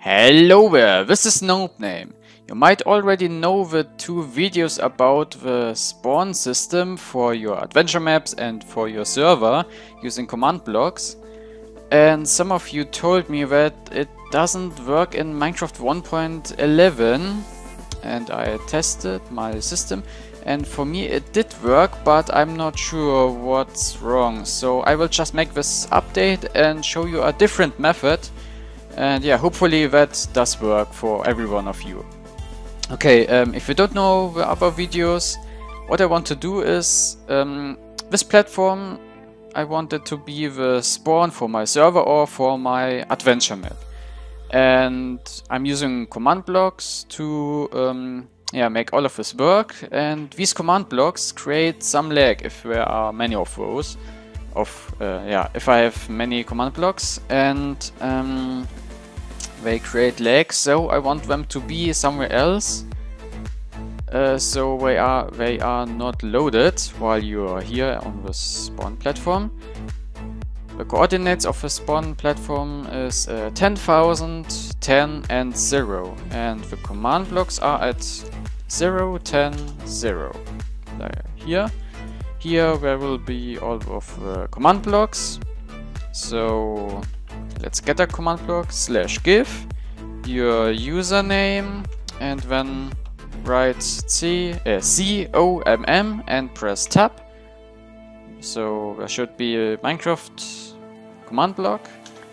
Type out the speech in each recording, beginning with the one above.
Hello there, this is NopeName. You might already know the two videos about the spawn system for your adventure maps and for your server using command blocks. And some of you told me that it doesn't work in Minecraft 1.11, and I tested my system, and for me it did work, but I'm not sure what's wrong. So I will just make this update and show you a different method. And yeah, hopefully that does work for every one of you. Okay, if you don't know the other videos, what I want to do is, this platform, I want it to be the spawn for my server or for my adventure map. And I'm using command blocks to make all of this work. And these command blocks create some lag if there are many of those. If I have many command blocks, and they create lag, so I want them to be somewhere else, so they are not loaded while you are here on the spawn platform. The coordinates of the spawn platform is 10,000, 10 and 0, and the command blocks are at 0, 10, 0. Here there will be all of the command blocks. So let's get a command block /give your username and then write COMM and press tab. So there should be a Minecraft command block,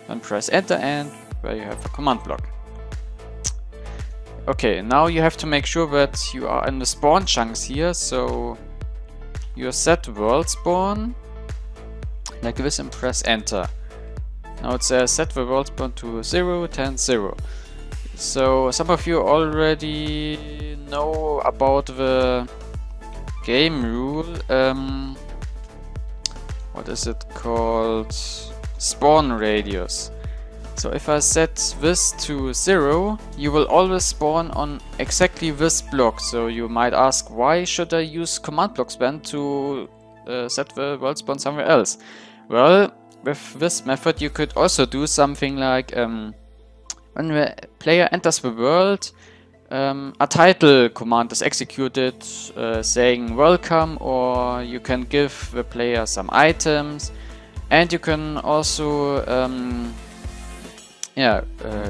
and press enter, and there you have a command block. Okay, now you have to make sure that you are in the spawn chunks here, so you set world spawn like this and press enter. Now it says set the world spawn to 0, 10, 0. So some of you already know about the game rule. What is it called? Spawn radius. So if I set this to 0, you will always spawn on exactly this block. So you might ask, why should I use command block span to set the world spawn somewhere else? Well, with this method you could also do something like, when the player enters the world, a title command is executed saying welcome, or you can give the player some items, and you can also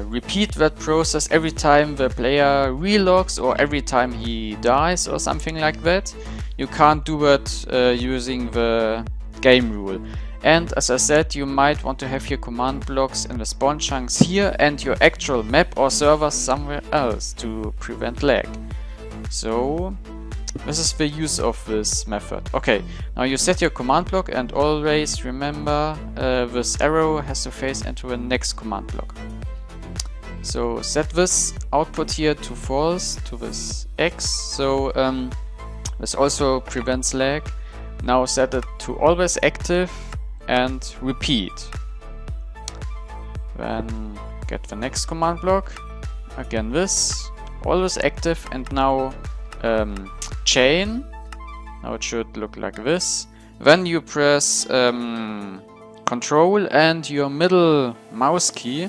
repeat that process every time the player relogs or every time he dies or something like that. You can't do it using the game rule. And as I said, you might want to have your command blocks in the spawn chunks here and your actual map or server somewhere else to prevent lag. So this is the use of this method. Okay, now you set your command block, and always remember this arrow has to face into the next command block. So set this output here to false, to this X, so this also prevents lag. Now set it to always active and repeat. Then get the next command block, again this, always active, and now chain. Now it should look like this. Then you press Control and your middle mouse key.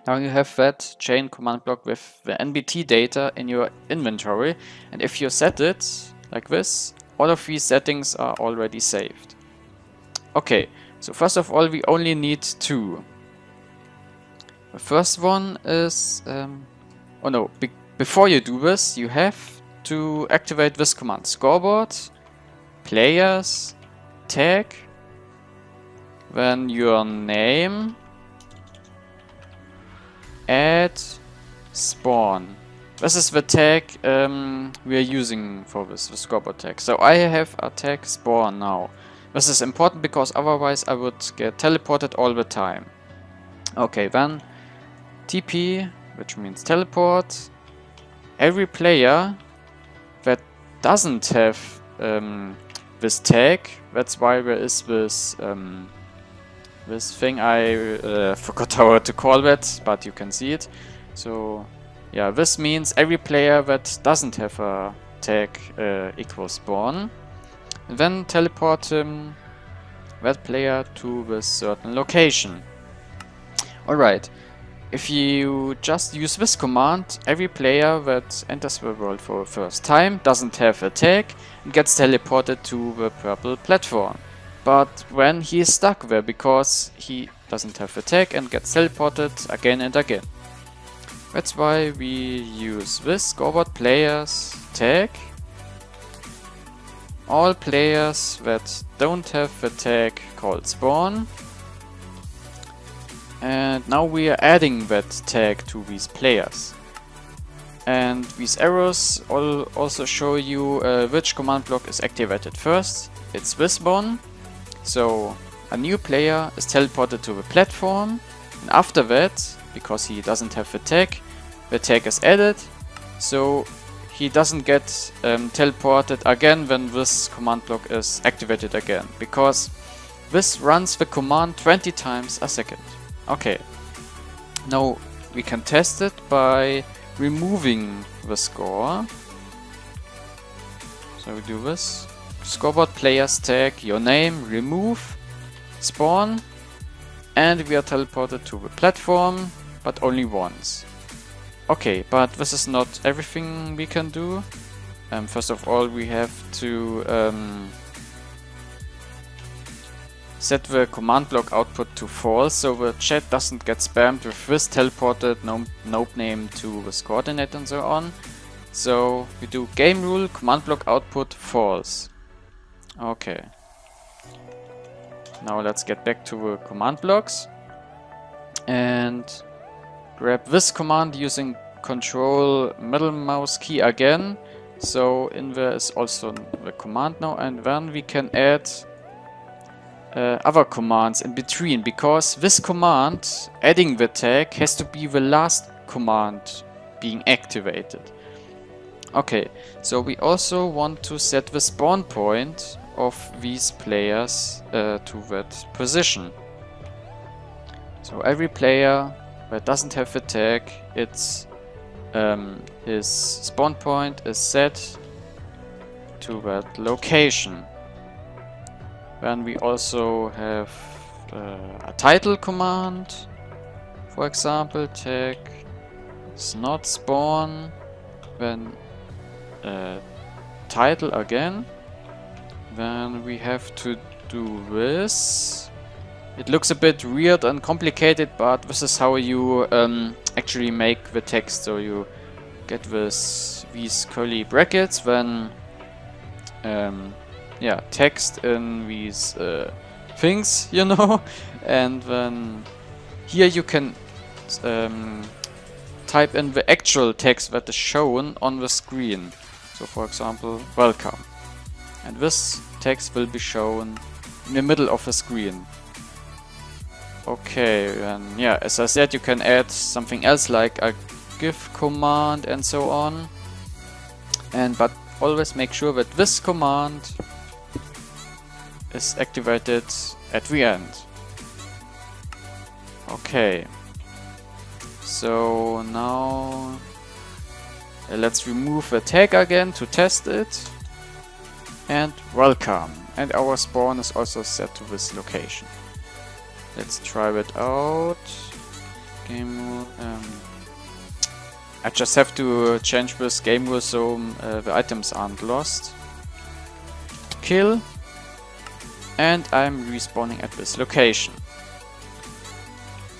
Now you have that chain command block with the NBT data in your inventory, and if you set it like this, all of these settings are already saved. Okay, so first of all we only need two. The first one is, before you do this you have to activate this command: scoreboard, players, tag, then your name, add spawn. This is the tag we are using for this, the scoreboard tag. So I have a tag spawn now. This is important because otherwise I would get teleported all the time. Okay, then TP, which means teleport. Every player that doesn't have this tag, that's why there is this this thing, I forgot how to call that, but you can see it. So yeah, this means every player that doesn't have a tag equals spawn. And then teleport that player to this certain location. Alright, If you just use this command, every player that enters the world for the first time doesn't have a tag and gets teleported to the purple platform. But when he is stuck there because he doesn't have a tag and gets teleported again and again. That's why we use this scoreboard players tag. All players that don't have the tag called spawn. And now we are adding that tag to these players. And these arrows also show you which command block is activated first. It's this one. So a new player is teleported to the platform. And after that, because he doesn't have the tag is added. So he doesn't get teleported again when this command block is activated again. Because this runs the command 20 times a second. Okay, now we can test it by removing the score. So we do this. Scoreboard players tag, your name, remove, spawn, and we are teleported to the platform, but only once. Okay, but this is not everything we can do. First of all, we have to set the command block output to false, so the chat doesn't get spammed with this teleported nope name to this coordinate and so on. So we do game rule command block output false. Okay. Now let's get back to the command blocks and grab this command using control middle mouse key again. So in there is also the command now, and then we can add other commands in between, because this command, adding the tag, has to be the last command being activated. Okay, so we also want to set the spawn point of these players to that position. So every player that doesn't have the tag, it's his spawn point is set to that location. Then we also have a title command, for example, tag is not spawn, then title again. Then we have to do this. It looks a bit weird and complicated, but this is how you actually make the text. So you get these curly brackets, then yeah, text in these things, you know, and then here you can type in the actual text that is shown on the screen. So for example, welcome. And this text will be shown in the middle of the screen. Okay, and yeah, as I said, you can add something else like a GIF command and so on. But always make sure that this command is activated at the end. Okay. So now let's remove the tag again to test it. And welcome. And our spawn is also set to this location. Let's try it out. Game I just have to change this game rule so the items aren't lost. Kill. And I'm respawning at this location.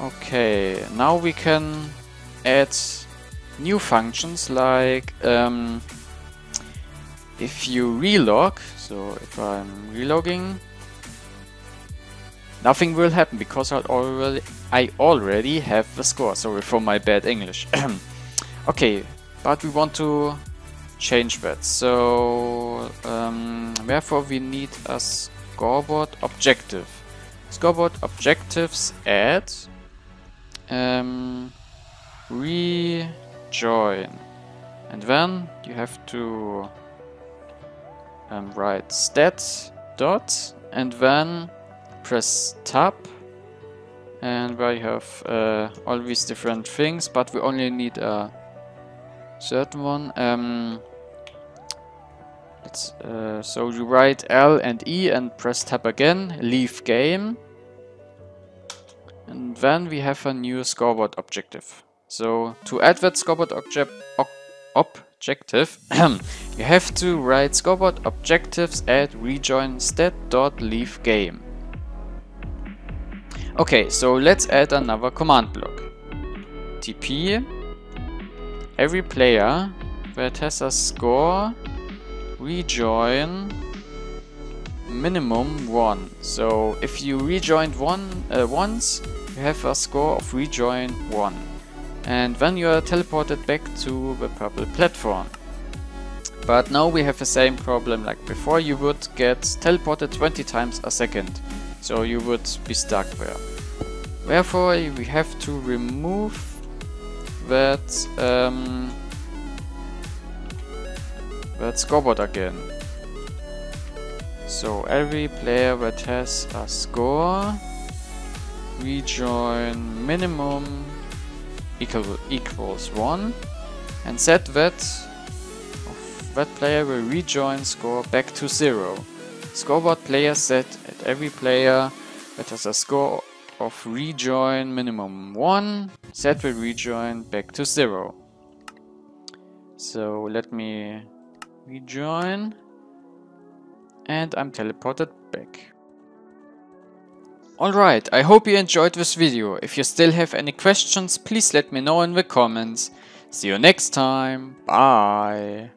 Okay, now we can add new functions like if you relog, so if I'm relogging, nothing will happen because I already have the score. Sorry for my bad English. Okay, but we want to change that. So therefore we need a scoreboard objective. Scoreboard objectives add rejoin, and then you have to write stat dot and then press tab, and where you have all these different things, but we only need a certain one. So you write L and E and press tab again, leave game, And then we have a new scoreboard objective. So to add that scoreboard objective, you have to write scoreboard objectives at rejoin stat.leaveGame. Okay, so let's add another command block. TP every player that has a score rejoin minimum 1. So if you rejoined once, you have a score of rejoin 1. And then you are teleported back to the purple platform. But now we have the same problem like before. You would get teleported 20 times a second. So you would be stuck there. Therefore we have to remove that scoreboard again. So every player that has a score rejoin minimum equals 1, and set that player will rejoin score back to 0. Scoreboard player set at every player that has a score of rejoin minimum 1, set will rejoin back to 0. So let me rejoin, and I'm teleported back. Alright, I hope you enjoyed this video. If you still have any questions, please let me know in the comments. See you next time. Bye.